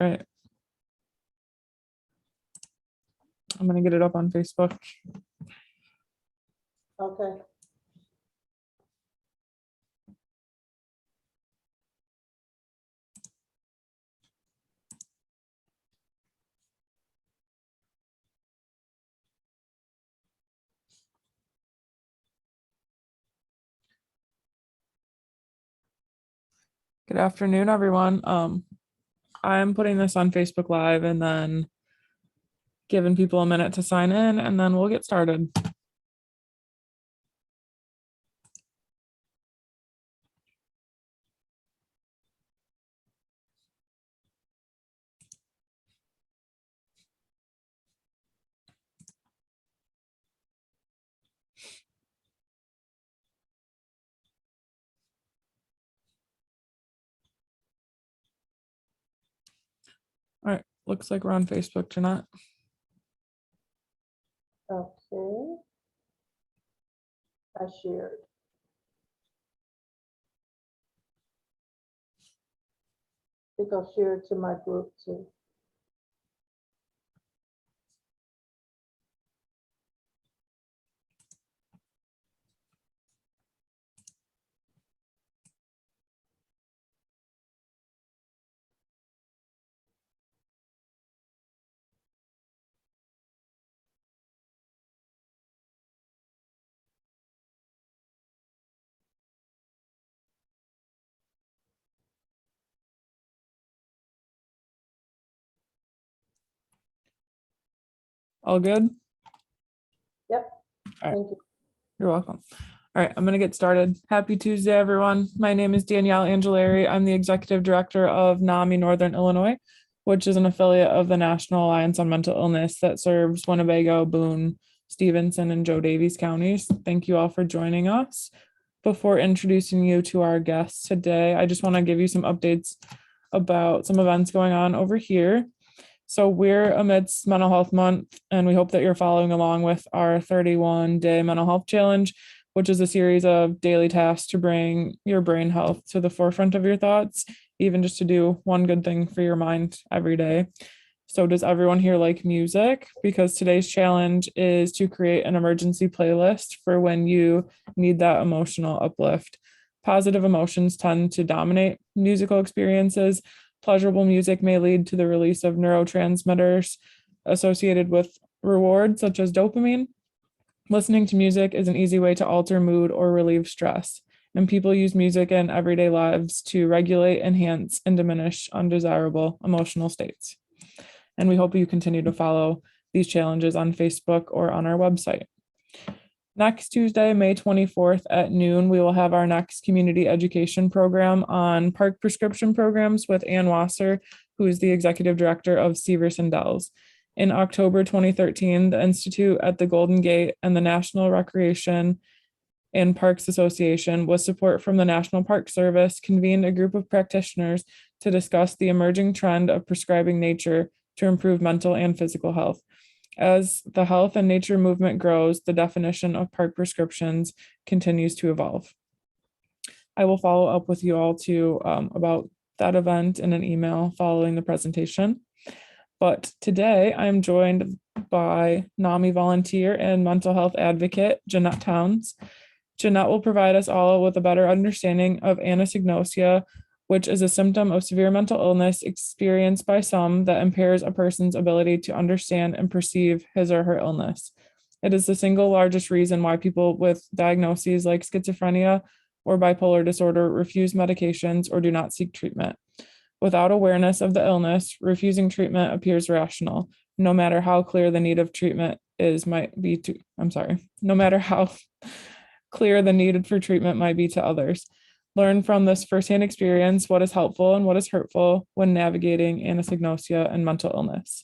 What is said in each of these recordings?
All right. I'm going to get it up on Facebook. Okay. Good afternoon, everyone. I'm putting this on Facebook Live and then giving people a minute to sign in, and then we'll get started. All right, looks like we're on Facebook, Jeanette. Okay. I shared. I think I'll share it to my group too. All good? Yep. All right. Thank you. You're welcome. All right, I'm going to get started. Happy Tuesday, everyone. My name is Danielle Angelari. I'm the Executive Director of NAMI Northern Illinois, which is an affiliate of the National Alliance on Mental Illness that serves Winnebago, Boone, Stevenson, and Joe Davies counties. Thank you all for joining us. Before introducing you to our guests today, I just want to give you some updates about some events going on over here. So we're amidst Mental Health Month, and we hope that you're following along with our 31-day mental health challenge, which is a series of daily tasks to bring your brain health to the forefront of your thoughts, even just to do one good thing for your mind every day. So does everyone here like music? Because today's challenge is to create an emergency playlist for when you need that emotional uplift. Positive emotions tend to dominate musical experiences. Pleasurable music may lead to the release of neurotransmitters associated with reward, such as dopamine. Listening to music is an easy way to alter mood or relieve stress, and people use music in everyday lives to regulate, enhance, and diminish undesirable emotional states. And we hope you continue to follow these challenges on Facebook or on our website. Next Tuesday, May 24th at noon, we will have our next community education program on park prescription programs with Ann Wasser, who is the executive director of Severson Dells. In October 2013, the Institute at the Golden Gate and the National Recreation and Parks Association, with support from the National Park Service, convened a group of practitioners to discuss the emerging trend of prescribing nature to improve mental and physical health. As the health and nature movement grows, the definition of park prescriptions continues to evolve. I will follow up with you all too about that event in an email following the presentation. But today I'm joined by NAMI volunteer and mental health advocate, Jeanette Towns. Jeanette will provide us all with a better understanding of anosognosia, which is a symptom of severe mental illness experienced by some that impairs a person's ability to understand and perceive his or her illness. It is the single largest reason why people with diagnoses like schizophrenia or bipolar disorder refuse medications or do not seek treatment. Without awareness of the illness, refusing treatment appears rational, no matter how clear the need of treatment is no matter how clear the need for treatment might be to others. Learn from this firsthand experience what is helpful and what is hurtful when navigating anosognosia and mental illness.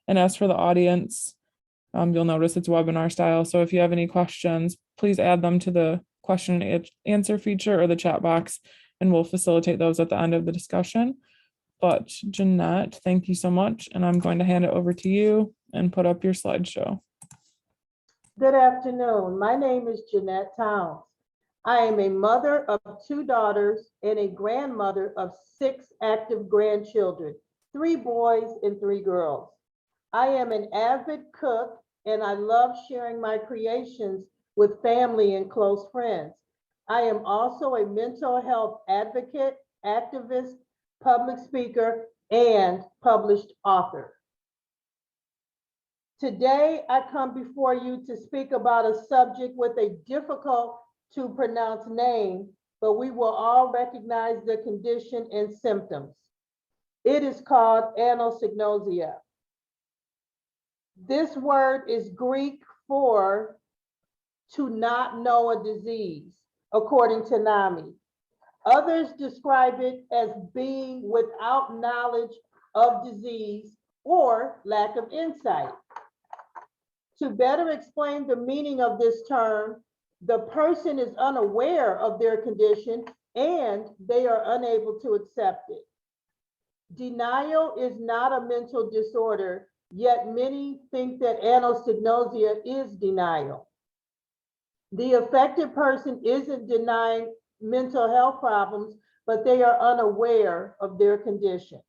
And as for the audience, you'll notice it's webinar style. So if you have any questions, please add them to the question and answer feature or the chat box, and we'll facilitate those at the end of the discussion. But Jeanette, thank you so much. And I'm going to hand it over to you and put up your slideshow. Good afternoon. My name is Jeanette Towns. I am a mother of 2 daughters and a grandmother of 6 active grandchildren. 3 boys and 3 girls. I am an avid cook and I love sharing my creations with family and close friends. I am also a mental health advocate, activist, public speaker, and published author. Today, I come before you to speak about a subject with a difficult to pronounce name, but we will all recognize the condition and symptoms. It is called anosognosia. This word is Greek for to not know a disease, according to NAMI. Others describe it as being without knowledge of disease or lack of insight. To better explain the meaning of this term, the person is unaware of their condition and they are unable to accept it. Denial is not a mental disorder, yet many think that anosognosia is denial. The affected person isn't denying mental health problems, but they are unaware of their condition.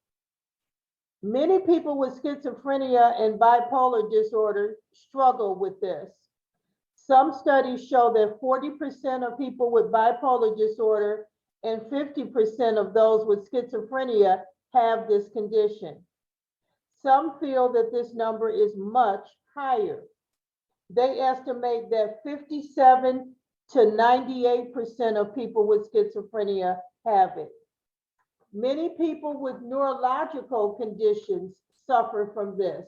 Many people with schizophrenia and bipolar disorder struggle with this. Some studies show that 40% of people with bipolar disorder and 50% of those with schizophrenia have this condition. Some feel that this number is much higher. They estimate that 57 to 98% of people with schizophrenia have it. Many people with neurological conditions suffer from this.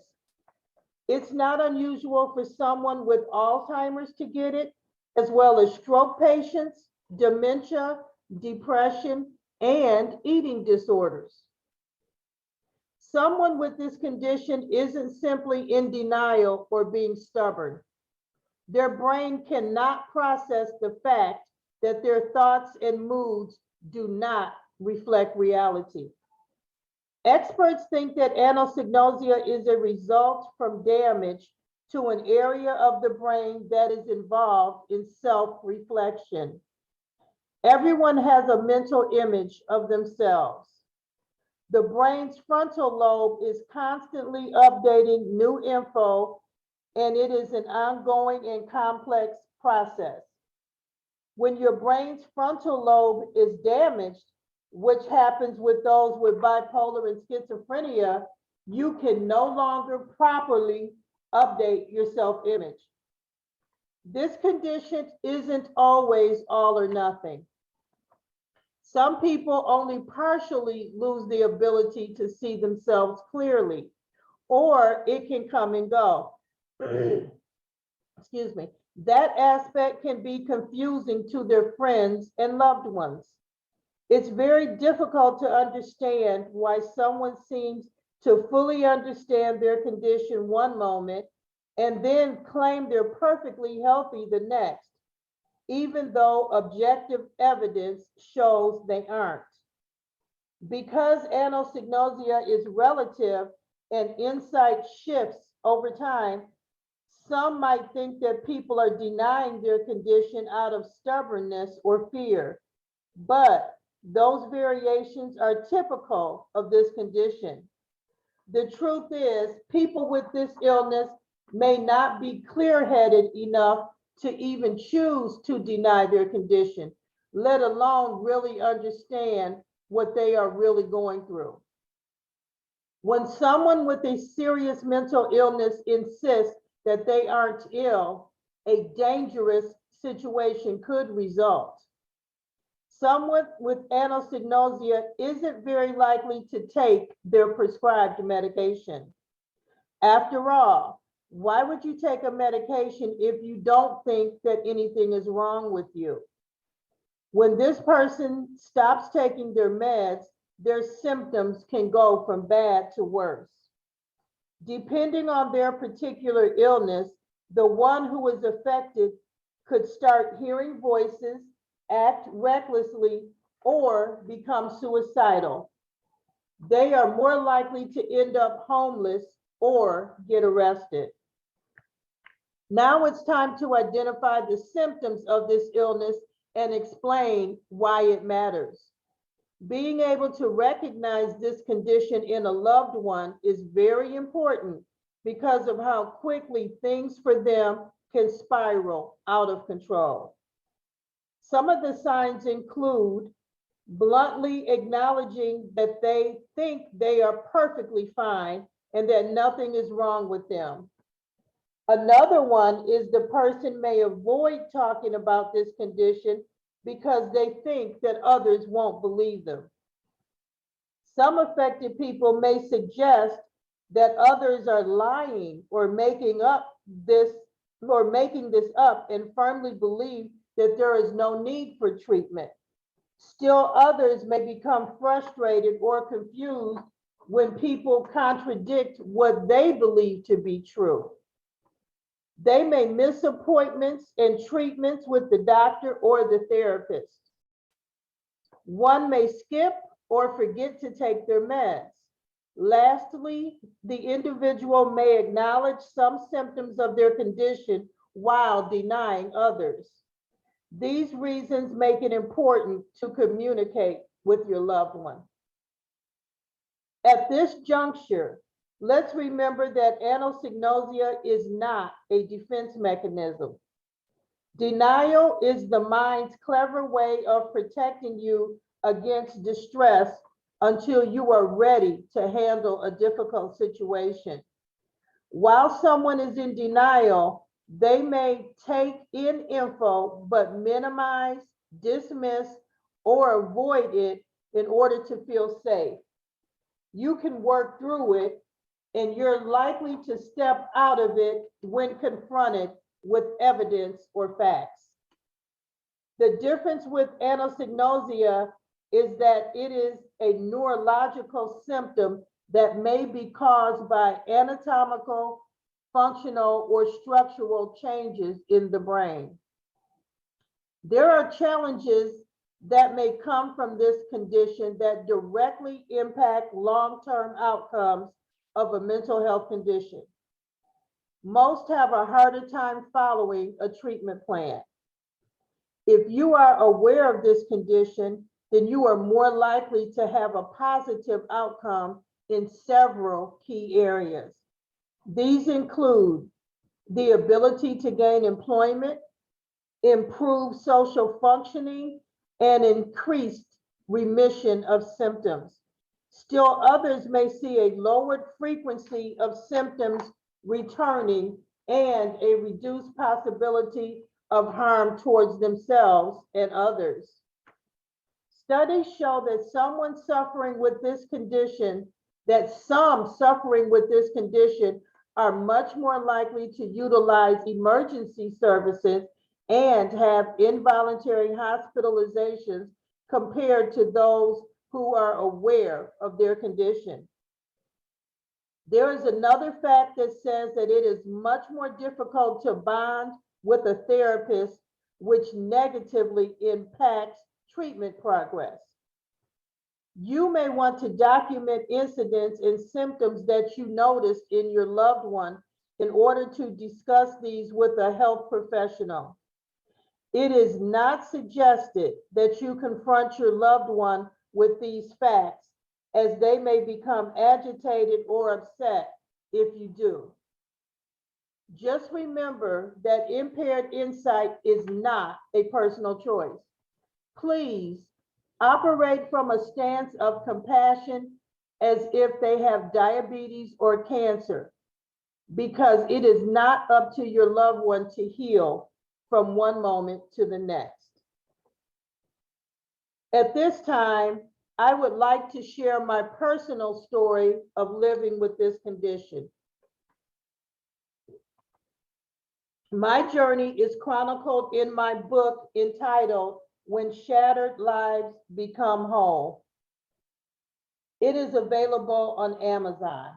It's not unusual for someone with Alzheimer's to get it, as well as stroke patients, dementia, depression, and eating disorders. Someone with this condition isn't simply in denial or being stubborn. Their brain cannot process the fact that their thoughts and moods do not reflect reality. Experts think that anosognosia is a result from damage to an area of the brain that is involved in self-reflection. Everyone has a mental image of themselves. The brain's frontal lobe is constantly updating new info, and it is an ongoing and complex process. When your brain's frontal lobe is damaged, which happens with those with bipolar and schizophrenia, you can no longer properly update your self-image. This condition isn't always all or nothing. Some people only partially lose the ability to see themselves clearly, or it can come and go. Excuse me. That aspect can be confusing to their friends and loved ones. It's very difficult to understand why someone seems to fully understand their condition one moment and then claim they're perfectly healthy the next, even though objective evidence shows they aren't. Because anosognosia is relative and insight shifts over time, some might think that people are denying their condition out of stubbornness or fear, but those variations are typical of this condition. The truth is, people with this illness may not be clear-headed enough to even choose to deny their condition, let alone really understand what they are really going through. When someone with a serious mental illness insists that they aren't ill, a dangerous situation could result. Someone with anosognosia isn't very likely to take their prescribed medication. After all, why would you take a medication if you don't think that anything is wrong with you? When this person stops taking their meds, their symptoms can go from bad to worse. Depending on their particular illness, the one who is affected could start hearing voices, act recklessly, or become suicidal. They are more likely to end up homeless or get arrested. Now it's time to identify the symptoms of this illness and explain why it matters. Being able to recognize this condition in a loved one is very important because of how quickly things for them can spiral out of control. Some of the signs include bluntly acknowledging that they think they are perfectly fine and that nothing is wrong with them. Another one is the person may avoid talking about this condition because they think that others won't believe them. Some affected people may suggest that others are lying or making this up and firmly believe that there is no need for treatment. Still others may become frustrated or confused when people contradict what they believe to be true. They may miss appointments and treatments with the doctor or the therapist. One may skip or forget to take their meds. Lastly, the individual may acknowledge some symptoms of their condition while denying others. These reasons make it important to communicate with your loved one. At this juncture, let's remember that anosognosia is not a defense mechanism. Denial is the mind's clever way of protecting you against distress until you are ready to handle a difficult situation. While someone is in denial, they may take in info but minimize, dismiss, or avoid it in order to feel safe. You can work through it, and you're likely to step out of it when confronted with evidence or facts. The difference with anosognosia is that it is a neurological symptom that may be caused by anatomical, functional, or structural changes in the brain. There are challenges that may come from this condition that directly impact long-term outcomes of a mental health condition. Most have a harder time following a treatment plan. If you are aware of this condition, then you are more likely to have a positive outcome in several key areas. These include the ability to gain employment, improve social functioning, and increased remission of symptoms. Still others may see a lowered frequency of symptoms returning and a reduced possibility of harm towards themselves and others. Studies show that some suffering with this condition are much more likely to utilize emergency services and have involuntary hospitalizations compared to those who are aware of their condition. There is another fact that says that it is much more difficult to bond with a therapist, which negatively impacts treatment progress. You may want to document incidents and symptoms that you noticed in your loved one in order to discuss these with a health professional. It is not suggested that you confront your loved one with these facts, as they may become agitated or upset if you do. Just remember that impaired insight is not a personal choice. Please operate from a stance of compassion as if they have diabetes or cancer, because it is not up to your loved one to heal from one moment to the next. At this time, I would like to share my personal story of living with this condition. My journey is chronicled in my book entitled When Shattered Lives Become Whole. It is available on Amazon.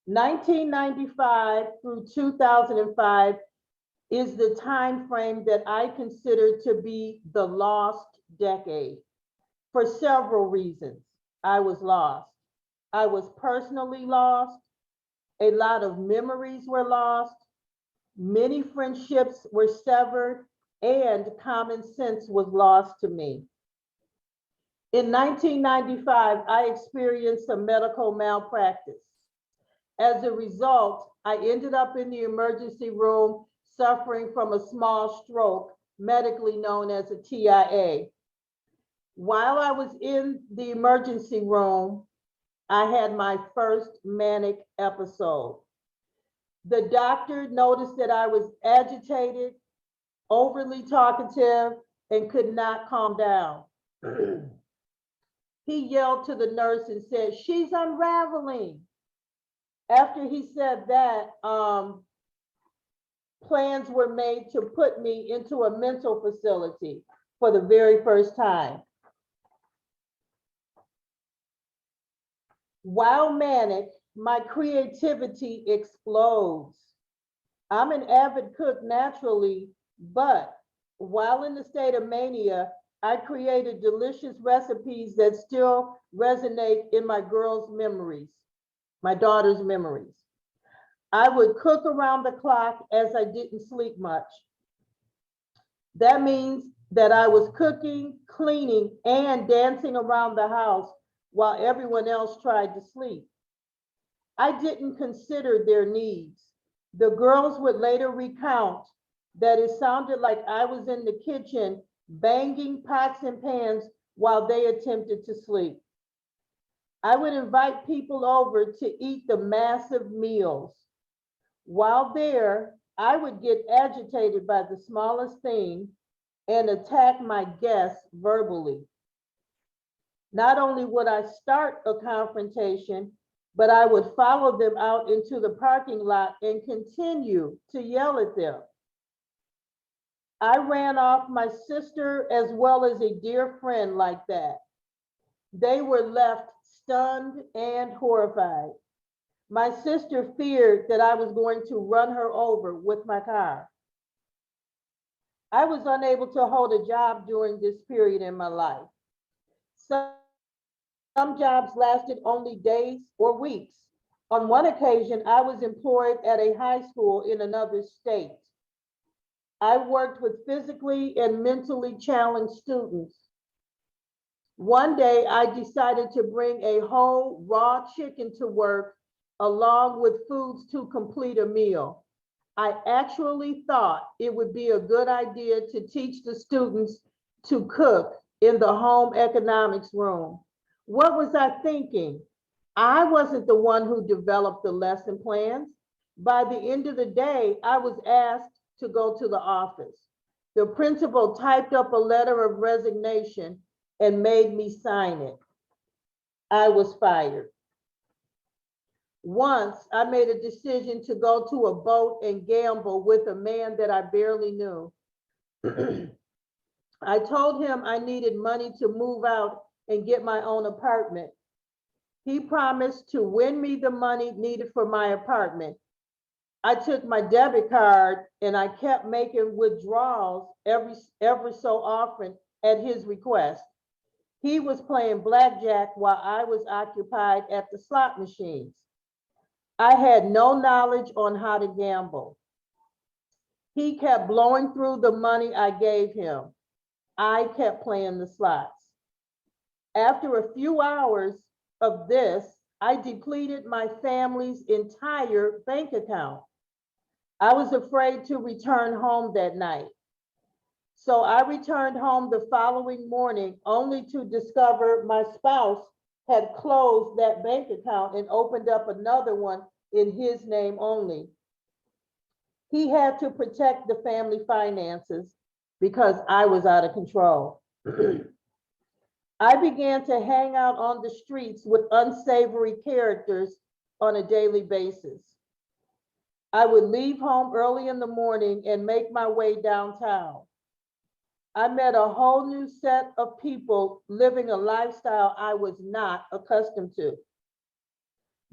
1995 through 2005 is the time frame that I consider to be the lost decade. For several reasons, I was lost. I was personally lost. A lot of memories were lost. Many friendships were severed, and common sense was lost to me. In 1995, I experienced a medical malpractice. As a result, I ended up in the emergency room suffering from a small stroke, medically known as a TIA. While I was in the emergency room, I had my first manic episode. The doctor noticed that I was agitated, overly talkative, and could not calm down. He yelled to the nurse and said, "She's unraveling." After he said that, plans were made to put me into a mental facility for the very first time. While manic, my creativity explodes. I'm an avid cook naturally, but while in the state of mania, I created delicious recipes that still resonate in my girls' memories, my daughter's memories. I would cook around the clock as I didn't sleep much. That means that I was cooking, cleaning, and dancing around the house while everyone else tried to sleep. I didn't consider their needs. The girls would later recount that it sounded like I was in the kitchen banging pots and pans while they attempted to sleep. I would invite people over to eat the massive meals. While there, I would get agitated by the smallest thing and attack my guests verbally. Not only would I start a confrontation, but I would follow them out into the parking lot and continue to yell at them. I ran off my sister as well as a dear friend like that. They were left stunned and horrified. My sister feared that I was going to run her over with my car. I was unable to hold a job during this period in my life. Some jobs lasted only days or weeks. On one occasion, I was employed at a high school in another state. I worked with physically and mentally challenged students. One day, I decided to bring a whole raw chicken to work along with foods to complete a meal. I actually thought it would be a good idea to teach the students to cook in the home economics room. What was I thinking? I wasn't the one who developed the lesson plans. By the end of the day, I was asked to go to the office. The principal typed up a letter of resignation and made me sign it. I was fired. Once I made a decision to go to a boat and gamble with a man that I barely knew. I told him I needed money to move out and get my own apartment. He promised to win me the money needed for my apartment. I took my debit card and I kept making withdrawals every so often at his request. He was playing blackjack while I was occupied at the slot machines. I had no knowledge on how to gamble. He kept blowing through the money I gave him. I kept playing the slots. After a few hours of this, I depleted my family's entire bank account. I was afraid to return home that night. So I returned home the following morning only to discover my spouse had closed that bank account and opened up another one in his name only. He had to protect the family finances because I was out of control. I began to hang out on the streets with unsavory characters on a daily basis. I would leave home early in the morning and make my way downtown. I met a whole new set of people living a lifestyle I was not accustomed to.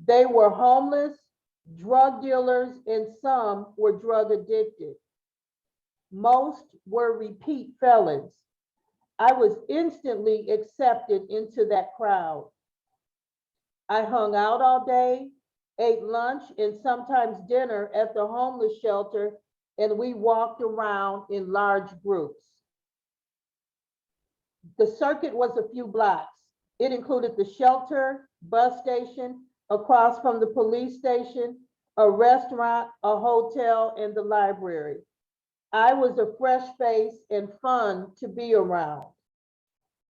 They were homeless, drug dealers, and some were drug addicted. Most were repeat felons. I was instantly accepted into that crowd. I hung out all day, ate lunch and sometimes dinner at the homeless shelter and we walked around in large groups. The circuit was a few blocks. It included the shelter, bus station, across from the police station, a restaurant, a hotel, and the library. I was a fresh face and fun to be around.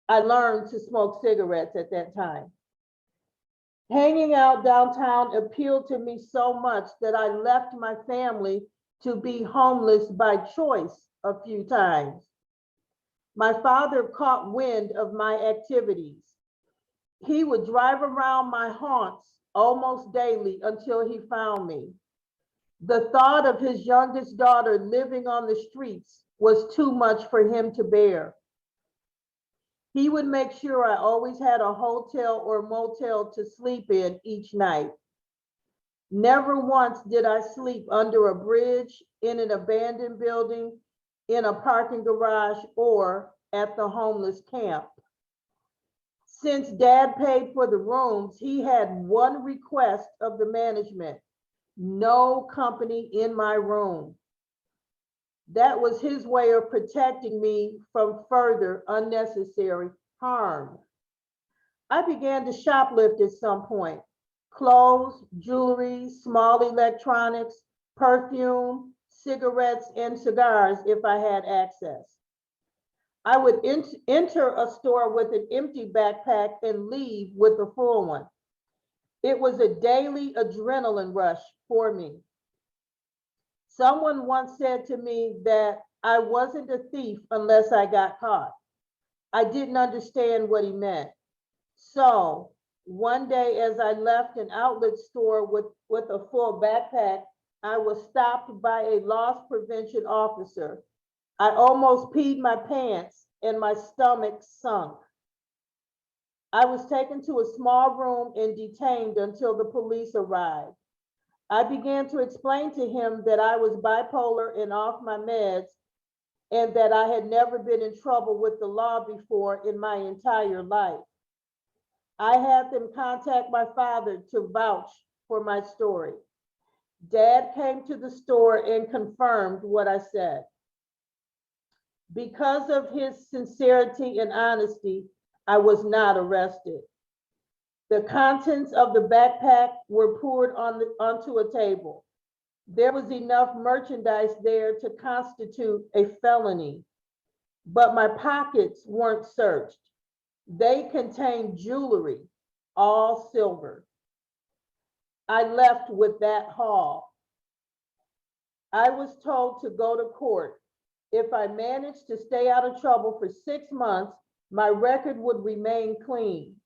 I learned to smoke cigarettes at that time. Hanging out downtown appealed to me so much that I left my family to be homeless by choice a few times. My father caught wind of my activities. He would drive around my haunts almost daily until he found me. The thought of his youngest daughter living on the streets was too much for him to bear. He would make sure I always had a hotel or motel to sleep in each night. Never once did I sleep under a bridge, in an abandoned building, in a parking garage, or at the homeless camp. Since Dad paid for the rooms, he had one request of the management: no company in my room. That was his way of protecting me from further unnecessary harm. I began to shoplift at some point. Clothes, jewelry, small electronics, perfume, cigarettes, and cigars if I had access. I would enter a store with an empty backpack and leave with a full one. It was a daily adrenaline rush for me. Someone once said to me that I wasn't a thief unless I got caught. I didn't understand what he meant. So one day, as I left an outlet store with a full backpack, I was stopped by a loss prevention officer. I almost peed my pants and my stomach sunk. I was taken to a small room and detained until the police arrived. I began to explain to him that I was bipolar and off my meds, and that I had never been in trouble with the law before in my entire life. I had them contact my father to vouch for my story. Dad came to the store and confirmed what I said. Because of his sincerity and honesty, I was not arrested. The contents of the backpack were poured onto a table. There was enough merchandise there to constitute a felony, but my pockets weren't searched. They contained jewelry, all silver. I left with that haul. I was told to go to court. If I managed to stay out of trouble for 6 months, my record would remain clean.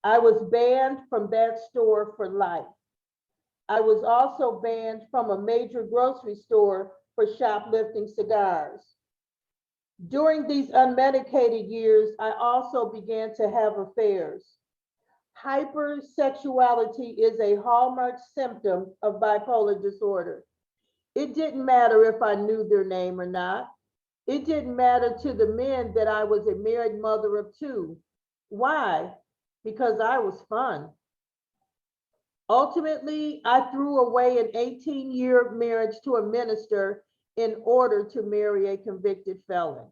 I was banned from that store for life. I was also banned from a major grocery store for shoplifting cigars. During these unmedicated years, I also began to have affairs. Hypersexuality is a hallmark symptom of bipolar disorder. It didn't matter if I knew their name or not. It didn't matter to the men that I was a married mother of 2. Why? Because I was fun. Ultimately, I threw away an 18-year marriage to a minister in order to marry a convicted felon.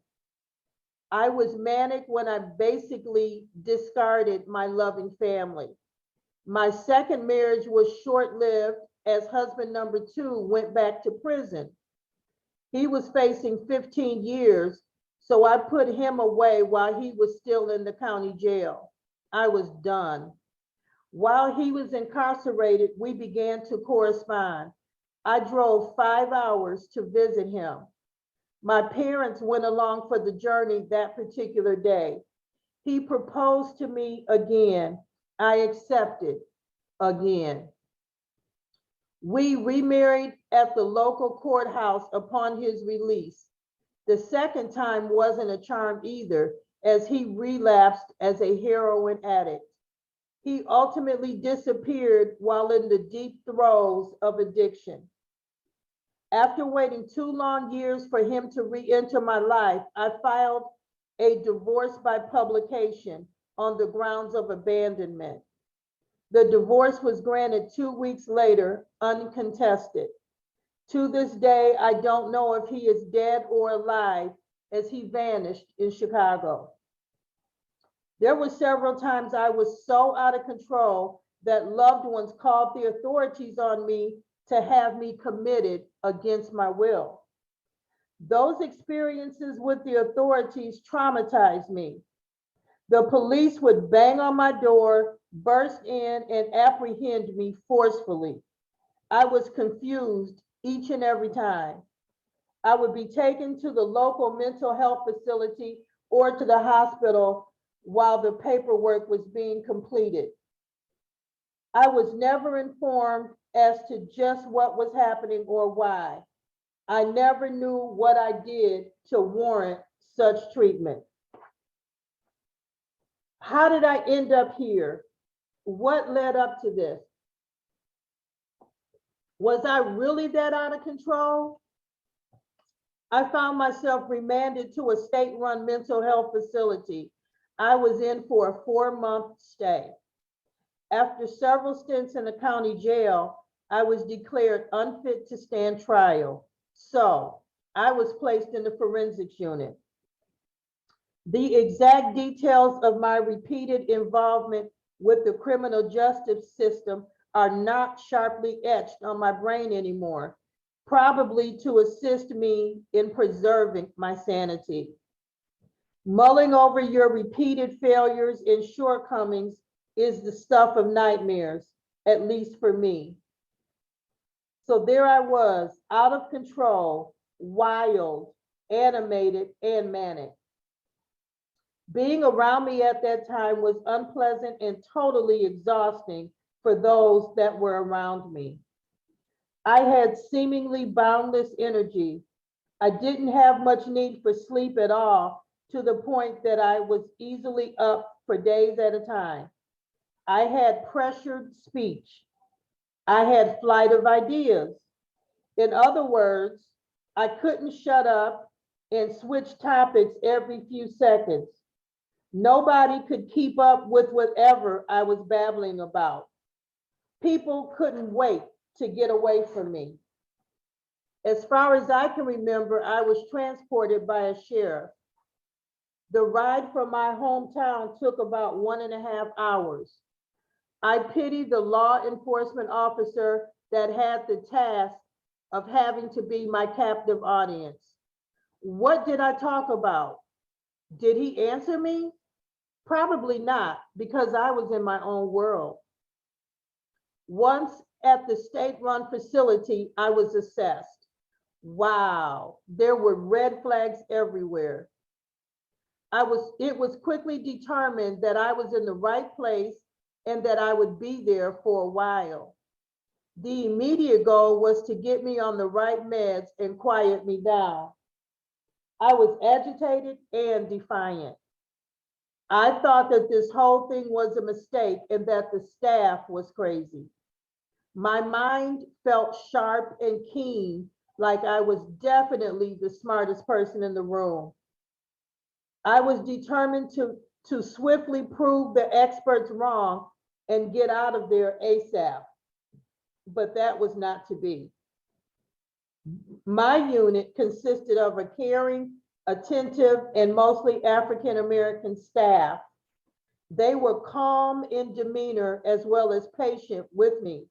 I was manic when I basically discarded my loving family. My second marriage was short-lived, as husband number 2 went back to prison. He was facing 15 years, so I put him away while he was still in the county jail. I was done. While he was incarcerated, we began to correspond. I drove 5 hours to visit him. My parents went along for the journey that particular day. He proposed to me again. I accepted again. We remarried at the local courthouse upon his release. The second time wasn't a charm either, as he relapsed as a heroin addict. He ultimately disappeared while in the deep throes of addiction. After waiting 2 long years for him to re-enter my life, I filed a divorce by publication on the grounds of abandonment. The divorce was granted 2 weeks later, uncontested. To this day, I don't know if he is dead or alive, as he vanished in Chicago. There were several times I was so out of control that loved ones called the authorities on me to have me committed against my will. Those experiences with the authorities traumatized me. The police would bang on my door, burst in, and apprehend me forcefully. I was confused each and every time. I would be taken to the local mental health facility or to the hospital while the paperwork was being completed. I was never informed as to just what was happening or why. I never knew what I did to warrant such treatment. How did I end up here? What led up to this? Was I really that out of control? I found myself remanded to a state-run mental health facility. I was in for a 4-month stay. After several stints in the county jail, I was declared unfit to stand trial. So I was placed in the forensics unit. The exact details of my repeated involvement with the criminal justice system are not sharply etched on my brain anymore, probably to assist me in preserving my sanity. Mulling over your repeated failures and shortcomings is the stuff of nightmares, at least for me. So there I was, out of control, wild, animated, and manic. Being around me at that time was unpleasant and totally exhausting for those that were around me. I had seemingly boundless energy. I didn't have much need for sleep at all, to the point that I was easily up for days at a time. I had pressured speech. I had flight of ideas. In other words, I couldn't shut up and switch topics every few seconds. Nobody could keep up with whatever I was babbling about. People couldn't wait to get away from me. As far as I can remember, I was transported by a sheriff. The ride from my hometown took about 1.5 hours. I pity the law enforcement officer that had the task of having to be my captive audience. What did I talk about? Did he answer me? Probably not, because I was in my own world. Once at the state-run facility, I was assessed. Wow, there were red flags everywhere. It was quickly determined that I was in the right place and that I would be there for a while. The immediate goal was to get me on the right meds and quiet me down. I was agitated and defiant. I thought that this whole thing was a mistake and that the staff was crazy. My mind felt sharp and keen, like I was definitely the smartest person in the room. I was determined to swiftly prove the experts wrong and get out of there ASAP, but that was not to be. My unit consisted of a caring, attentive, and mostly African-American staff. They were calm in demeanor as well as patient with me.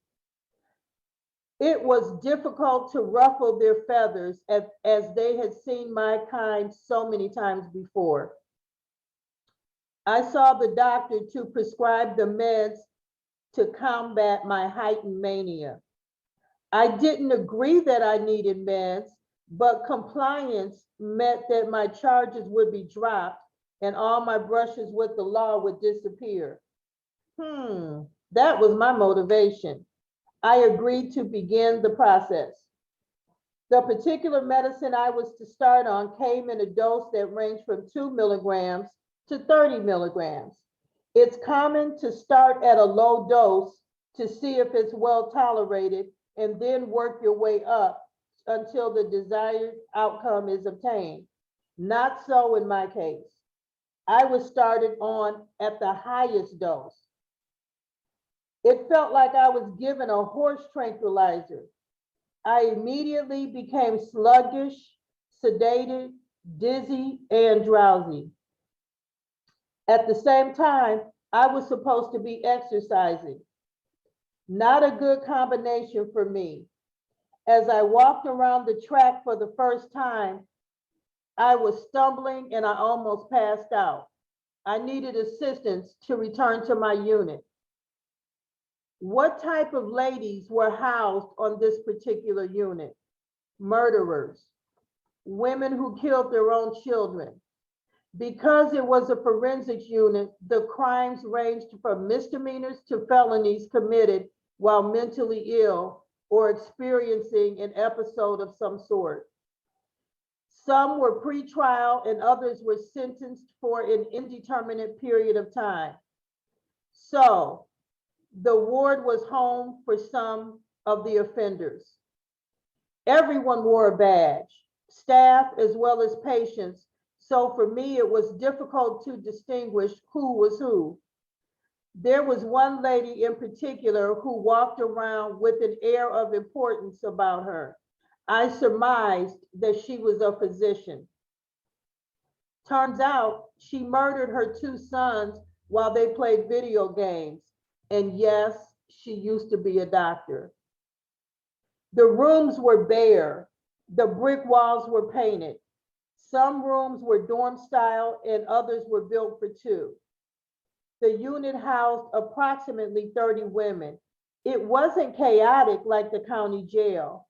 It was difficult to ruffle their feathers as they had seen my kind so many times before. I saw the doctor to prescribe the meds to combat my heightened mania. I didn't agree that I needed meds, but compliance meant that my charges would be dropped and all my brushes with the law would disappear. That was my motivation. I agreed to begin the process. The particular medicine I was to start on came in a dose that ranged from 2 milligrams to 30 milligrams. It's common to start at a low dose to see if it's well tolerated and then work your way up until the desired outcome is obtained. Not so in my case. I was started on at the highest dose. It felt like I was given a horse tranquilizer. I immediately became sluggish, sedated, dizzy, and drowsy. At the same time, I was supposed to be exercising. Not a good combination for me. As I walked around the track for the first time, I was stumbling and I almost passed out. I needed assistance to return to my unit. What type of ladies were housed on this particular unit? Murderers, women who killed their own children. Because it was a forensics unit, the crimes ranged from misdemeanors to felonies committed while mentally ill or experiencing an episode of some sort. Some were pretrial and others were sentenced for an indeterminate period of time. So the ward was home for some of the offenders. Everyone wore a badge, staff as well as patients. So for me, it was difficult to distinguish who was who. There was one lady in particular who walked around with an air of importance about her. I surmised that she was a physician. Turns out she murdered her two sons while they played video games. And yes, she used to be a doctor. The rooms were bare. The brick walls were painted. Some rooms were dorm style and others were built for two. The unit housed approximately 30 women. It wasn't chaotic like the county jail.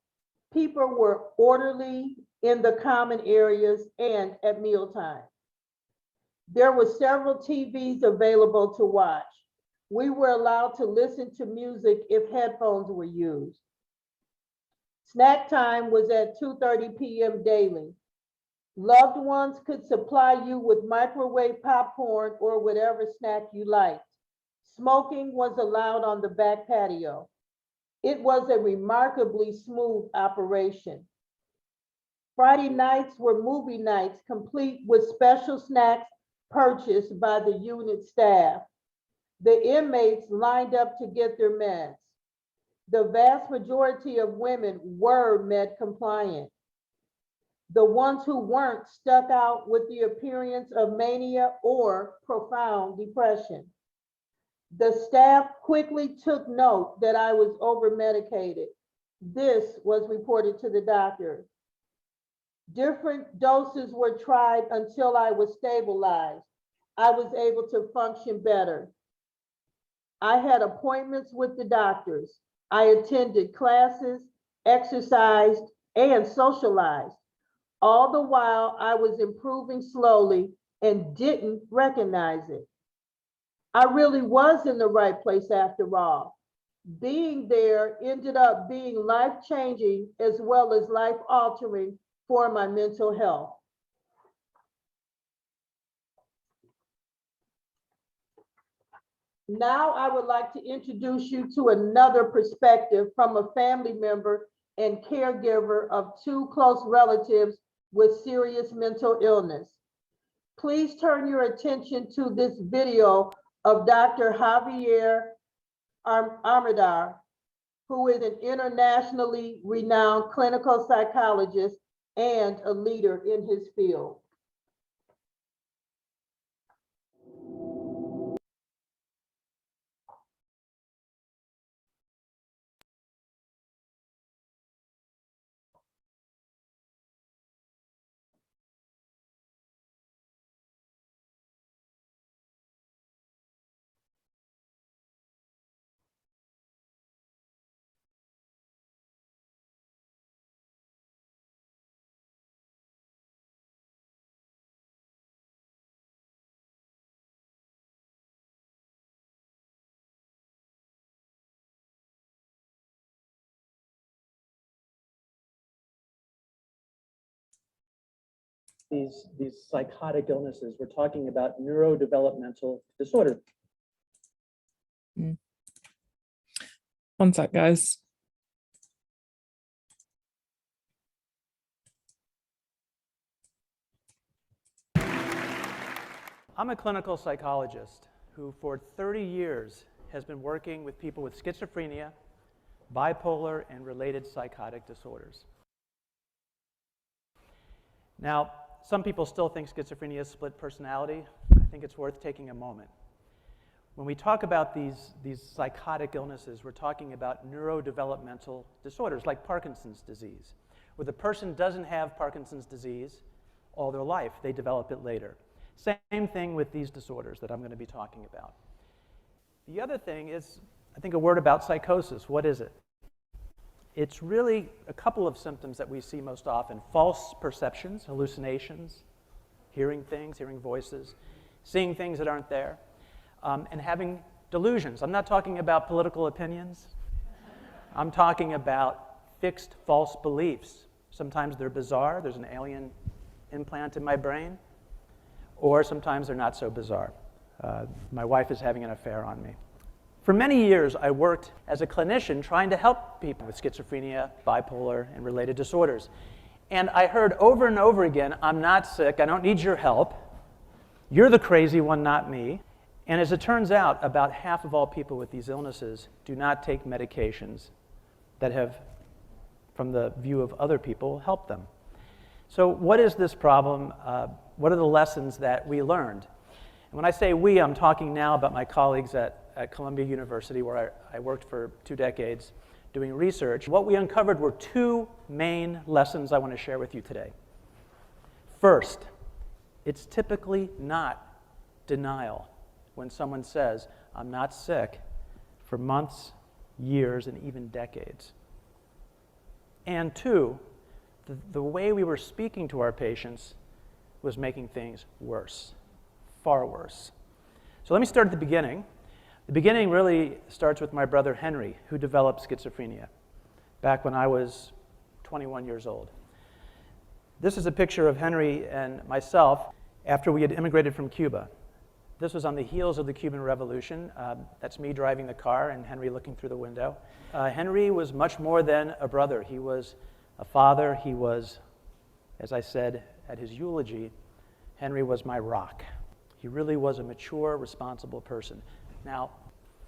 People were orderly in the common areas and at mealtime. There were several TVs available to watch. We were allowed to listen to music if headphones were used. Snack time was at 2:30 p.m. daily. Loved ones could supply you with microwave popcorn or whatever snack you liked. Smoking was allowed on the back patio. It was a remarkably smooth operation. Friday nights were movie nights, complete with special snacks purchased by the unit staff. The inmates lined up to get their meds. The vast majority of women were med compliant. The ones who weren't stuck out with the appearance of mania or profound depression. The staff quickly took note that I was over-medicated. This was reported to the doctor. Different doses were tried until I was stabilized. I was able to function better. I had appointments with the doctors. I attended classes, exercised, and socialized. All the while I was improving slowly and didn't recognize it. I really was in the right place after all. Being there ended up being life-changing as well as life-altering for my mental health. Now I would like to introduce you to another perspective from a family member and caregiver of two close relatives with serious mental illness. Please turn your attention to this video of Dr. Javier Armadar, who is an internationally renowned clinical psychologist and a leader in his field. These psychotic illnesses. We're talking about neurodevelopmental disorder. One sec, guys. I'm a clinical psychologist who for 30 years has been working with people with schizophrenia, bipolar and related psychotic disorders. Now, some people still think schizophrenia is split personality. I think it's worth taking a moment. When we talk about these psychotic illnesses, we're talking about neurodevelopmental disorders like Parkinson's disease, where the person doesn't have Parkinson's disease all their life. They develop it later. Same thing with these disorders that I'm going to be talking about. The other thing is, I think, a word about psychosis. What is it? It's really a couple of symptoms that we see most often: false perceptions, hallucinations, hearing things, hearing voices, seeing things that aren't there, and having delusions. I'm not talking about political opinions. I'm talking about fixed false beliefs. Sometimes they're bizarre. There's an alien implant in my brain. Or sometimes they're not so bizarre. My wife is having an affair on me. For many years, I worked as a clinician trying to help people with schizophrenia, bipolar, and related disorders. And I heard over and over again, I'm not sick, I don't need your help. You're the crazy one, not me. And as it turns out, about half of all people with these illnesses do not take medications that have, from the view of other people, helped them. So what is this problem? What are the lessons that we learned? And when I say we, I'm talking now about my colleagues at Columbia University, where I worked for 2 decades doing research. What we uncovered were 2 main lessons I want to share with you today. First, it's typically not denial when someone says, I'm not sick, for months, years, and even decades. And 2, the way we were speaking to our patients was making things worse, far worse. So let me start at the beginning. The beginning really starts with my brother Henry, who developed schizophrenia back when I was 21 years old. This is a picture of Henry and myself after we had immigrated from Cuba. This was on the heels of the Cuban Revolution. That's me driving the car and Henry looking through the window. Henry was much more than a brother. He was a father. He was, as I said at his eulogy, Henry was my rock. He really was a mature, responsible person. Now,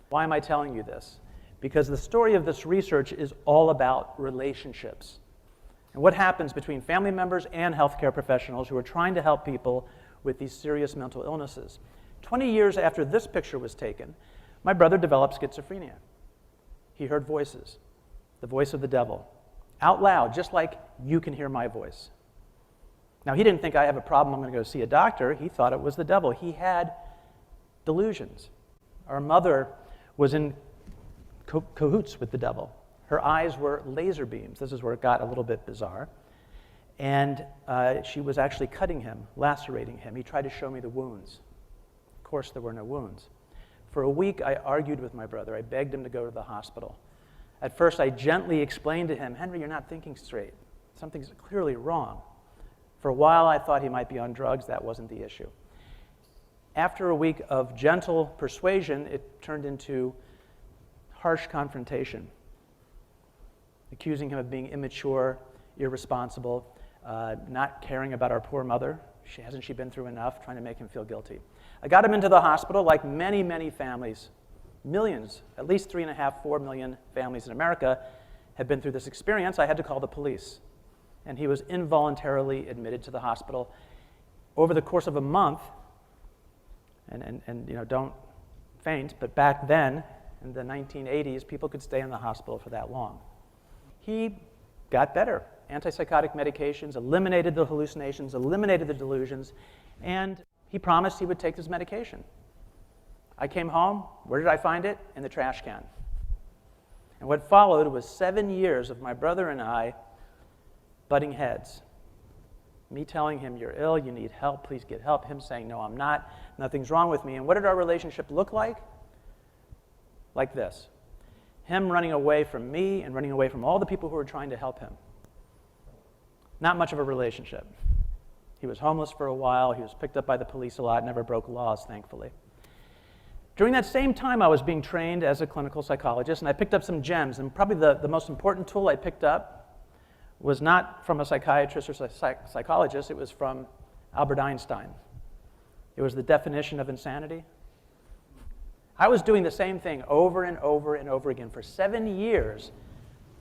why am I telling you this? Because the story of this research is all about relationships and what happens between family members and healthcare professionals who are trying to help people with these serious mental illnesses. 20 years after this picture was taken, my brother developed schizophrenia. He heard voices, the voice of the devil, out loud, just like you can hear my voice. Now, he didn't think I have a problem, I'm going to go see a doctor. He thought it was the devil. He had delusions. Our mother was in cahoots with the devil. Her eyes were laser beams. This is where it got a little bit bizarre. And she was actually cutting him, lacerating him. He tried to show me the wounds. Of course, there were no wounds. For a week, I argued with my brother. I begged him to go to the hospital. At first, I gently explained to him, Henry, you're not thinking straight. Something's clearly wrong. For a while, I thought he might be on drugs. That wasn't the issue. After a week of gentle persuasion, it turned into harsh confrontation, accusing him of being immature, irresponsible, not caring about our poor mother. Hasn't she been through enough? Trying to make him feel guilty. I got him into the hospital like many, many families. Millions, at least 3.5, 4 million families in America have been through this experience. I had to call the police. And he was involuntarily admitted to the hospital. Over the course of a month, and you know, don't faint, but back then, in the 1980s, people could stay in the hospital for that long. He got better. Antipsychotic medications eliminated the hallucinations, eliminated the delusions, and he promised he would take this medication. I came home. Where did I find it? In the trash can. And what followed was 7 years of my brother and I butting heads. Me telling him, you're ill, you need help, please get help. Him saying, no, I'm not, nothing's wrong with me. And what did our relationship look like? Like this. Him running away from me and running away from all the people who were trying to help him. Not much of a relationship. He was homeless for a while. He was picked up by the police a lot, never broke laws, thankfully. During that same time, I was being trained as a clinical psychologist, and I picked up some gems. And probably the most important tool I picked up was not from a psychiatrist or psychologist. It was from Albert Einstein. It was the definition of insanity. I was doing the same thing over and over and over again for 7 years,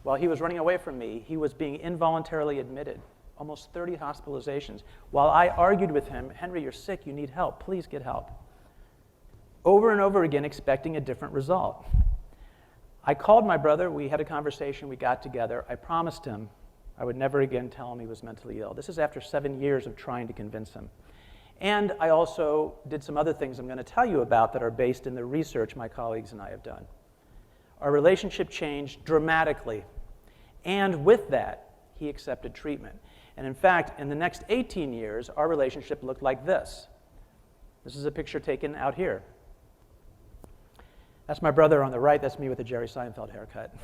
While he was running away from me, he was being involuntarily admitted, almost 30 hospitalizations. While I argued with him, Henry, you're sick, you need help, please get help. Over and over again, expecting a different result. I called my brother, we had a conversation, we got together. I promised him I would never again tell him he was mentally ill. This is after 7 years of trying to convince him. And I also did some other things I'm going to tell you about that are based in the research my colleagues and I have done. Our relationship changed dramatically. And with that, he accepted treatment. And in fact, in the next 18 years, our relationship looked like this. This is a picture taken out here. That's my brother on the right. That's me with a Jerry Seinfeld haircut.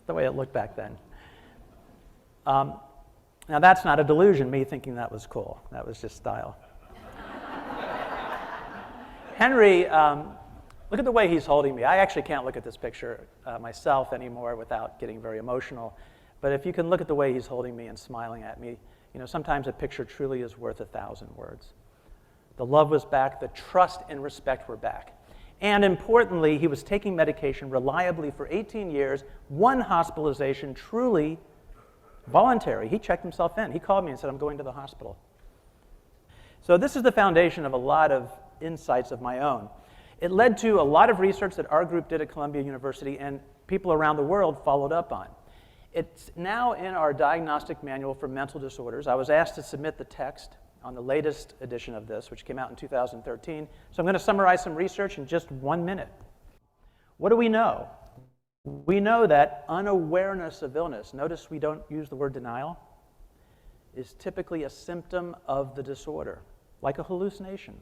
The way it looked back then. Now, that's not a delusion, me thinking that was cool. That was just style. Henry, look at the way he's holding me. I actually can't look at this picture myself anymore without getting very emotional. But if you can look at the way he's holding me and smiling at me, you know, sometimes a picture truly is worth 1,000 words. The love was back, the trust and respect were back. And importantly, he was taking medication reliably for 18 years, one hospitalization, truly voluntary. He checked himself in. He called me and said, I'm going to the hospital. So this is the foundation of a lot of insights of my own. It led to a lot of research that our group did at Columbia University and people around the world followed up on. It's now in our diagnostic manual for mental disorders. I was asked to submit the text on the latest edition of this, which came out in 2013. So I'm going to summarize some research in just 1 minute. What do we know? We know that unawareness of illness, notice we don't use the word denial, is typically a symptom of the disorder, like a hallucination.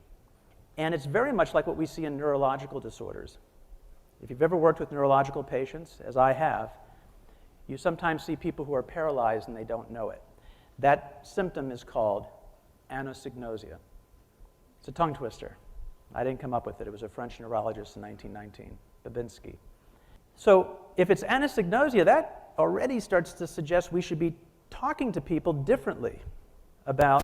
And it's very much like what we see in neurological disorders. If you've ever worked with neurological patients, as I have, you sometimes see people who are paralyzed and they don't know it. That symptom is called anosognosia. It's a tongue twister. I didn't come up with it. It was a French neurologist in 1919, Babinski. So if it's anosognosia, that already starts to suggest we should be talking to people differently about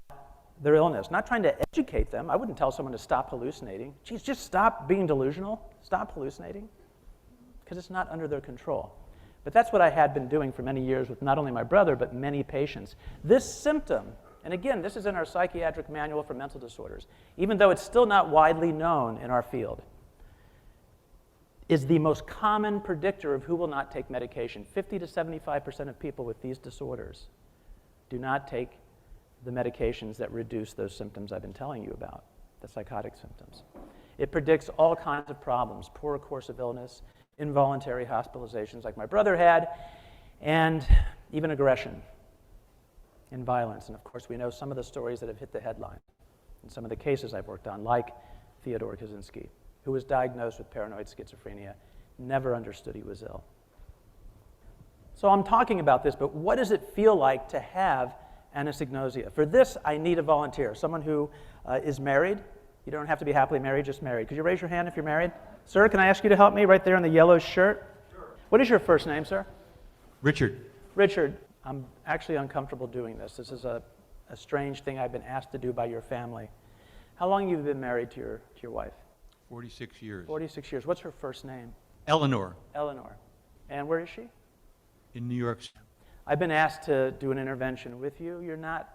their illness, not trying to educate them. I wouldn't tell someone to stop hallucinating. Geez, just stop being delusional. Stop hallucinating. Because it's not under their control. But that's what I had been doing for many years with not only my brother, but many patients. This symptom, and again, this is in our psychiatric manual for mental disorders, even though it's still not widely known in our field, is the most common predictor of who will not take medication. 50 to 75% of people with these disorders do not take the medications that reduce those symptoms I've been telling you about, the psychotic symptoms. It predicts all kinds of problems, poor course of illness, involuntary hospitalizations like my brother had, and even aggression and violence. And of course, we know some of the stories that have hit the headline and some of the cases I've worked on, like Theodore Kaczynski, who was diagnosed with paranoid schizophrenia, never understood he was ill. So I'm talking about this, but what does it feel like to have anosognosia? For this, I need a volunteer, someone who is married. You don't have to be happily married, just married. Could you raise your hand if you're married? Sir, can I ask you to help me right there in the yellow shirt? Sure. What is your first name, sir? Richard. Richard, I'm actually uncomfortable doing this. This is a strange thing I've been asked to do by your family. How long have you been married to your wife? 46 years. 46 years. What's her first name? Eleanor. Eleanor. And where is she? In New York. I've been asked to do an intervention with you. You're not.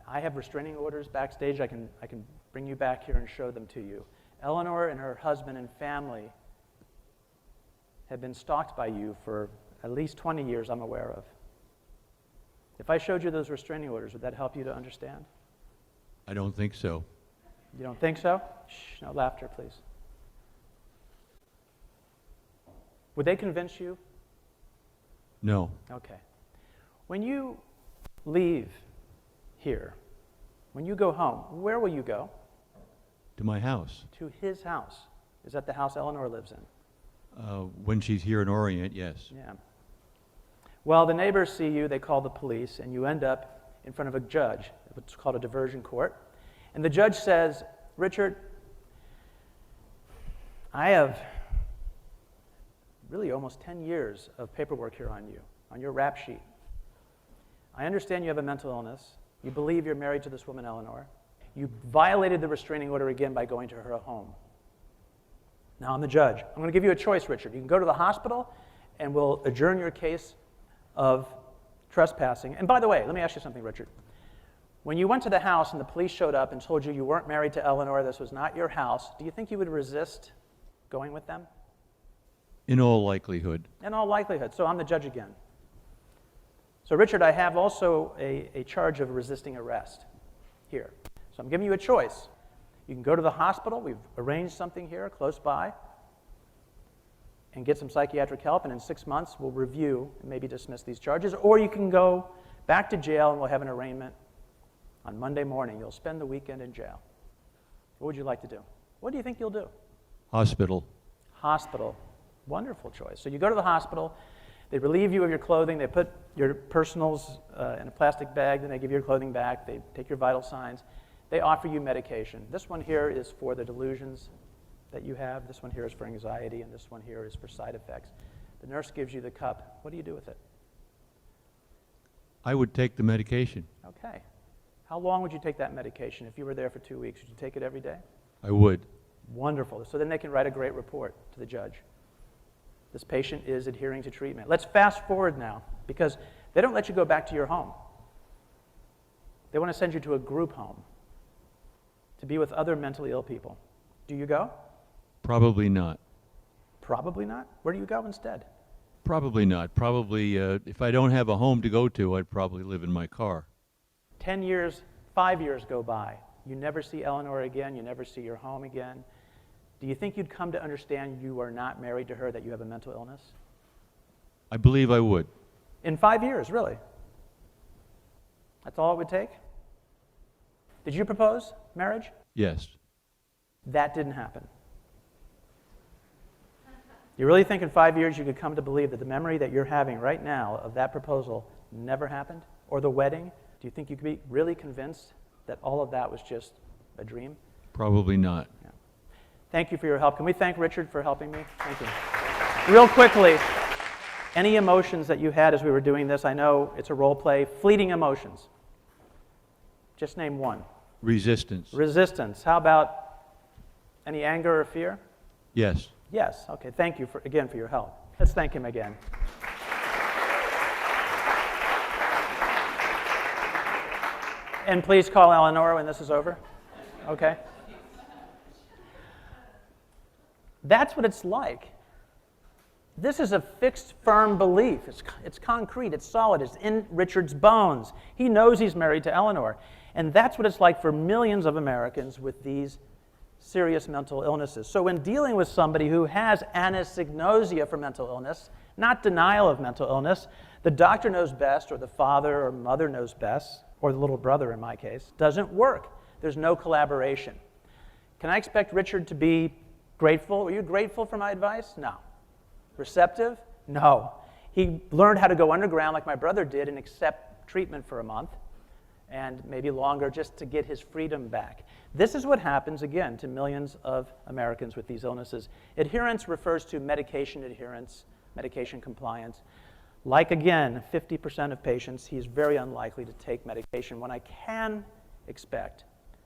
I have restraining orders backstage. I can bring you back here and show them to you. Eleanor and her husband and family have been stalked by you for at least 20 years, I'm aware of. If I showed you those restraining orders, would that help you to understand? I don't think so. You don't think so? Shh, no laughter, please. Would they convince you? No. Okay. When you leave here, when you go home, where will you go? To my house. To his house. Is that the house Eleanor lives in? When she's here in Orient, yes. Yeah. Well, the neighbors see you, they call the police, and you end up in front of a judge, what's called a diversion court. And the judge says, Richard, I have really almost 10 years of paperwork here on you, on your rap sheet. I understand you have a mental illness. You believe you're married to this woman, Eleanor. You violated the restraining order again by going to her home. Now I'm the judge. I'm going to give you a choice, Richard. You can go to the hospital and we'll adjourn your case of trespassing. And by the way, let me ask you something, Richard. When you went to the house and the police showed up and told you you weren't married to Eleanor, this was not your house, do you think you would resist going with them? In all likelihood. In all likelihood. So I'm the judge again. So Richard, I have also a charge of resisting arrest here. So I'm giving you a choice. You can go to the hospital. We've arranged something here close by and get some psychiatric help, and in 6 months we'll review and maybe dismiss these charges. Or you can go back to jail and we'll have an arraignment on Monday morning. You'll spend the weekend in jail. What would you like to do? What do you think you'll do? Hospital. Hospital. Wonderful choice. So you go to the hospital, they relieve you of your clothing, they put your personals in a plastic bag, then they give you your clothing back, they take your vital signs, they offer you medication. This one here is for the delusions that you have, this one here is for anxiety, and this one here is for side effects. The nurse gives you the cup. What do you do with it? I would take the medication. Okay. How long would you take that medication? If you were there for 2 weeks, would you take it every day? I would. Wonderful. So then they can write a great report to the judge. This patient is adhering to treatment. Let's fast forward now, because they don't let you go back to your home. They want to send you to a group home to be with other mentally ill people. Do you go? Probably not. Probably not. Where do you go instead? Probably not. Probably, if I don't have a home to go to, I'd probably live in my car. 10 years, 5 years go by. You never see Eleanor again. You never see your home again. Do you think you'd come to understand you are not married to her, that you have a mental illness? I believe I would. In 5 years, really? That's all it would take? Did you propose marriage? Yes. That didn't happen. You really think in 5 years you could come to believe that the memory that you're having right now of that proposal never happened? Or the wedding? Do you think you could be really convinced that all of that was just a dream? Probably not. Yeah. Thank you for your help. Can we thank Richard for helping me? Thank you. Real quickly, any emotions that you had as we were doing this? I know it's a role play. Fleeting emotions. Just name one. Resistance. Resistance. How about any anger or fear? Yes. Yes. Okay. Thank you again for your help. Let's thank him again. And please call Eleanor when this is over. Okay? That's what it's like. This is a fixed, firm belief. It's concrete, it's solid, it's in Richard's bones. He knows he's married to Eleanor. And that's what it's like for millions of Americans with these serious mental illnesses. So when dealing with somebody who has anosognosia for mental illness, not denial of mental illness, the doctor knows best, or the father or mother knows best, or the little brother in my case, doesn't work. There's no collaboration. Can I expect Richard to be grateful? Were you grateful for my advice? No. Receptive? No. He learned how to go underground like my brother did and accept treatment for a month and maybe longer just to get his freedom back. This is what happens, again, to millions of Americans with these illnesses. Adherence refers to medication adherence, medication compliance. Like, again, 50% of patients, he's very unlikely to take medication. What I can expect,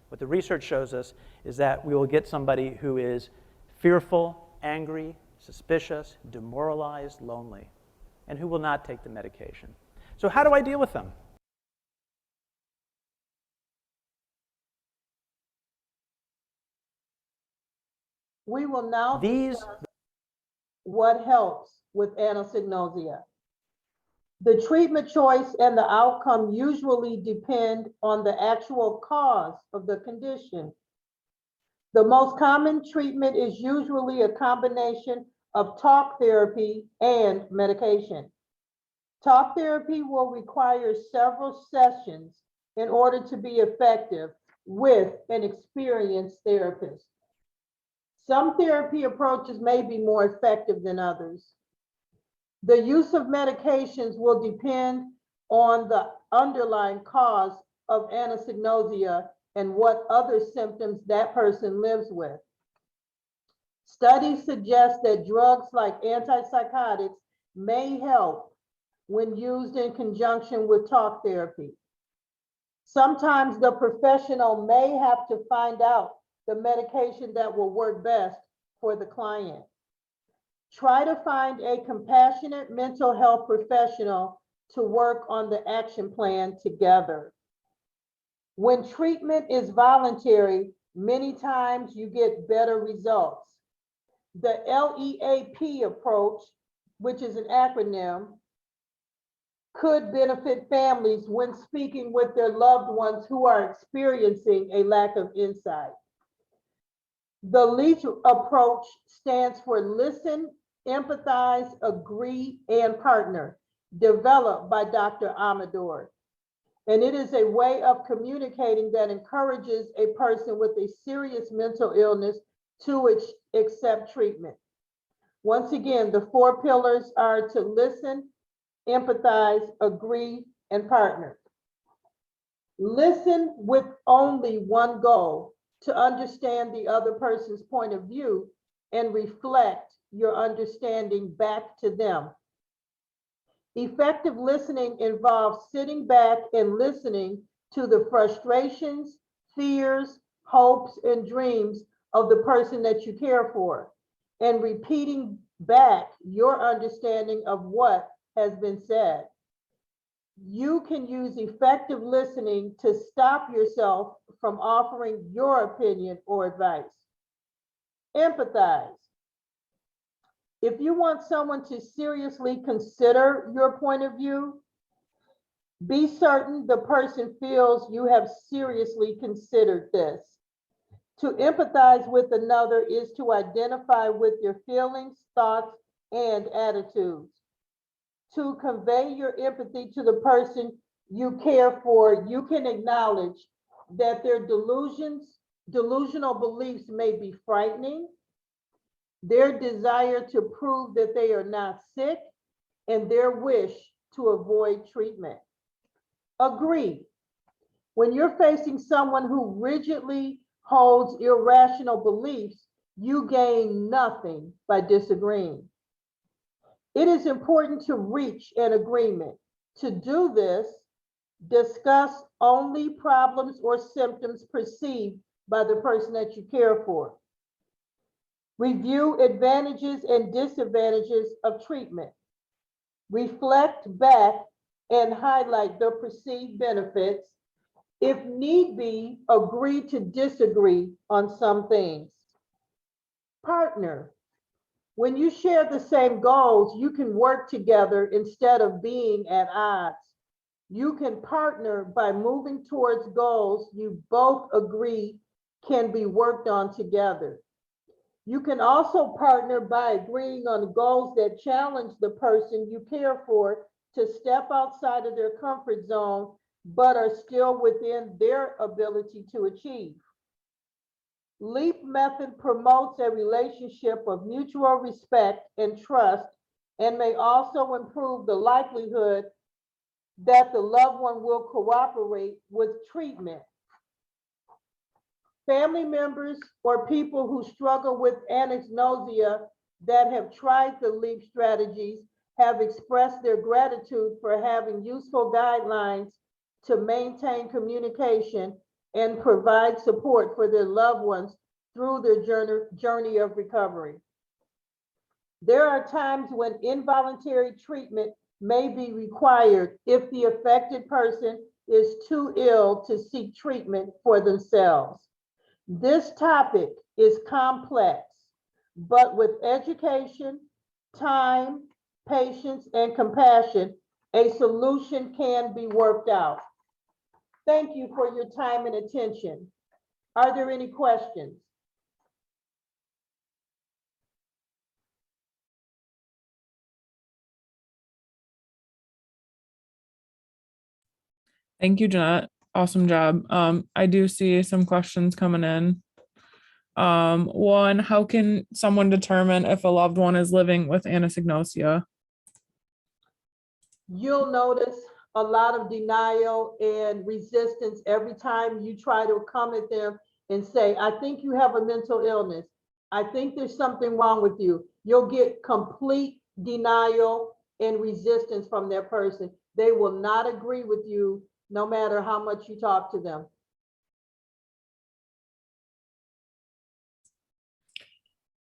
what the research shows us, is that we will get somebody who is fearful, angry, suspicious, demoralized, lonely, and who will not take the medication. So how do I deal with them? We will now These discuss what helps with anosognosia. The treatment choice and the outcome usually depend on the actual cause of the condition. The most common treatment is usually a combination of talk therapy and medication. Talk therapy will require several sessions in order to be effective with an experienced therapist. Some therapy approaches may be more effective than others. The use of medications will depend on the underlying cause of anosognosia and what other symptoms that person lives with. Studies suggest that drugs like antipsychotics may help when used in conjunction with talk therapy. Sometimes the professional may have to find out the medication that will work best for the client. Try to find a compassionate mental health professional to work on the action plan together. When treatment is voluntary, many times you get better results. The LEAP approach, which is an acronym, could benefit families when speaking with their loved ones who are experiencing a lack of insight. The LEAP approach stands for listen, empathize, agree, and partner, developed by Dr. Amador. And it is a way of communicating that encourages a person with a serious mental illness to accept treatment. Once again, the 4 pillars are to listen, empathize, agree, and partner. Listen with only one goal: to understand the other person's point of view and reflect your understanding back to them. Effective listening involves sitting back and listening to the frustrations, fears, hopes, and dreams of the person that you care for, and repeating back your understanding of what has been said. You can use effective listening to stop yourself from offering your opinion or advice. Empathize. If you want someone to seriously consider your point of view, be certain the person feels you have seriously considered this. To empathize with another is to identify with your feelings, thoughts, and attitudes. To convey your empathy to the person you care for, you can acknowledge that their delusional beliefs may be frightening, their desire to prove that they are not sick, and their wish to avoid treatment. Agree. When you're facing someone who rigidly holds irrational beliefs, you gain nothing by disagreeing. It is important to reach an agreement. To do this, discuss only problems or symptoms perceived by the person that you care for. Review advantages and disadvantages of treatment. Reflect back and highlight the perceived benefits. If need be, agree to disagree on some things. Partner. When you share the same goals, you can work together instead of being at odds. You can partner by moving towards goals you both agree can be worked on together. You can also partner by agreeing on goals that challenge the person you care for to step outside of their comfort zone, but are still within their ability to achieve. LEAP method promotes a relationship of mutual respect and trust, and may also improve the likelihood that the loved one will cooperate with treatment. Family members or people who struggle with anosognosia that have tried the LEAP strategies have expressed their gratitude for having useful guidelines to maintain communication and provide support for their loved ones through their journey of recovery. There are times when involuntary treatment may be required if the affected person is too ill to seek treatment for themselves. This topic is complex, but with education, time, patience, and compassion, a solution can be worked out. Thank you for your time and attention. Are there any questions? Thank you, Jeanette. Awesome job. I do see some questions coming in. One, how can someone determine if a loved one is living with anosognosia? You'll notice a lot of denial and resistance every time you try to come at them and say, I think you have a mental illness. I think there's something wrong with you. You'll get complete denial and resistance from that person. They will not agree with you no matter how much you talk to them.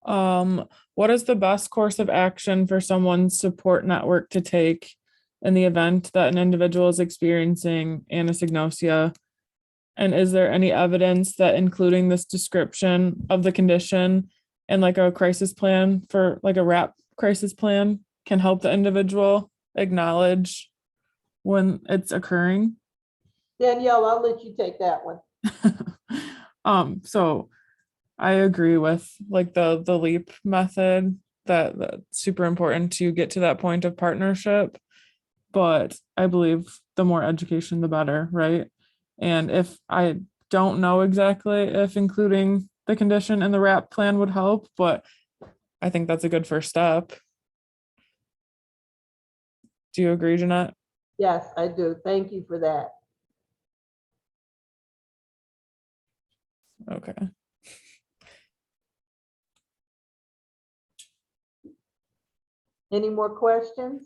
What is the best course of action for someone's support network to take in the event that an individual is experiencing anosognosia? And is there any evidence that including this description of the condition and like a crisis plan for like a RAP crisis plan can help the individual acknowledge when it's occurring? Danielle, I'll let you take that one. So I agree with like the LEAP method that's super important to get to that point of partnership. But I believe the more education, the better, right? And if I don't know exactly if including the condition in the RAP plan would help, but I think that's a good first step. Do you agree, Jeanette? Yes, I do. Thank you for that. Okay. Any more questions?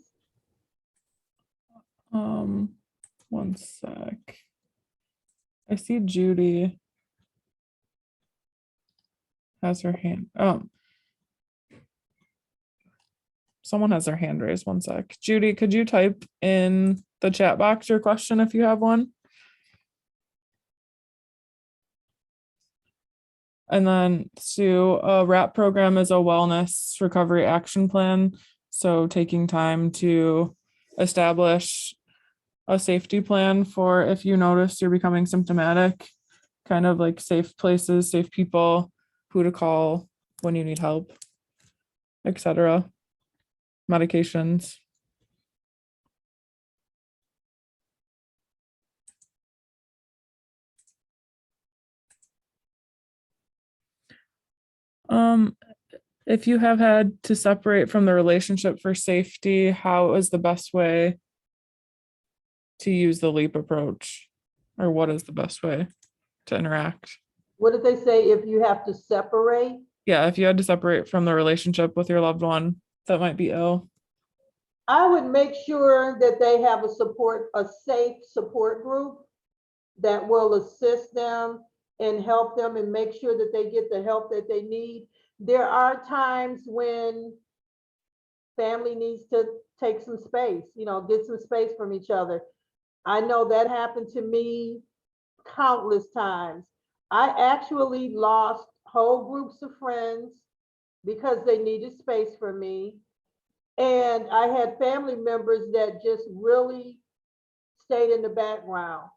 One sec. I see Judy has her hand. Someone has their hand raised. One sec. Judy, could you type in the chat box your question if you have one? And then Sue, a RAP program is a wellness recovery action plan. So taking time to establish a safety plan for if you notice you're becoming symptomatic, kind of like safe places, safe people, who to call when you need help, etc. Medications. If you have had to separate from the relationship for safety, how is the best way to use the LEAP approach? Or what is the best way to interact? What did they say if you have to separate? Yeah, if you had to separate from the relationship with your loved one that might be ill. I would make sure that they have a safe support group that will assist them and help them and make sure that they get the help that they need. There are times when family needs to take some space, get some space from each other. I know that happened to me countless times. I actually lost whole groups of friends because they needed space for me. And I had family members that just really stayed in the background.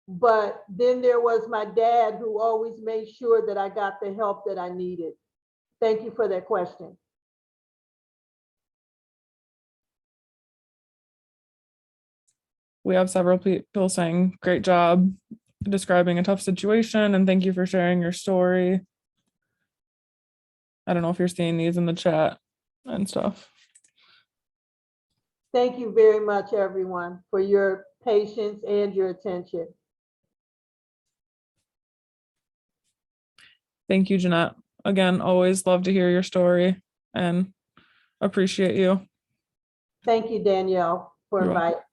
But then there was my dad who always made sure that I got the help that I needed. Thank you for that question. We have several people saying, great job describing a tough situation, and thank you for sharing your story. I don't know if you're seeing these in the chat and stuff. Thank you very much, everyone, for your patience and your attention. Thank you, Jeanette. Again, always love to hear your story and appreciate you. Thank you, Danielle, for You're welcome. inviting.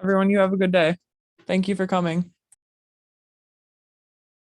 Everyone, you have a good day. Thank you for coming.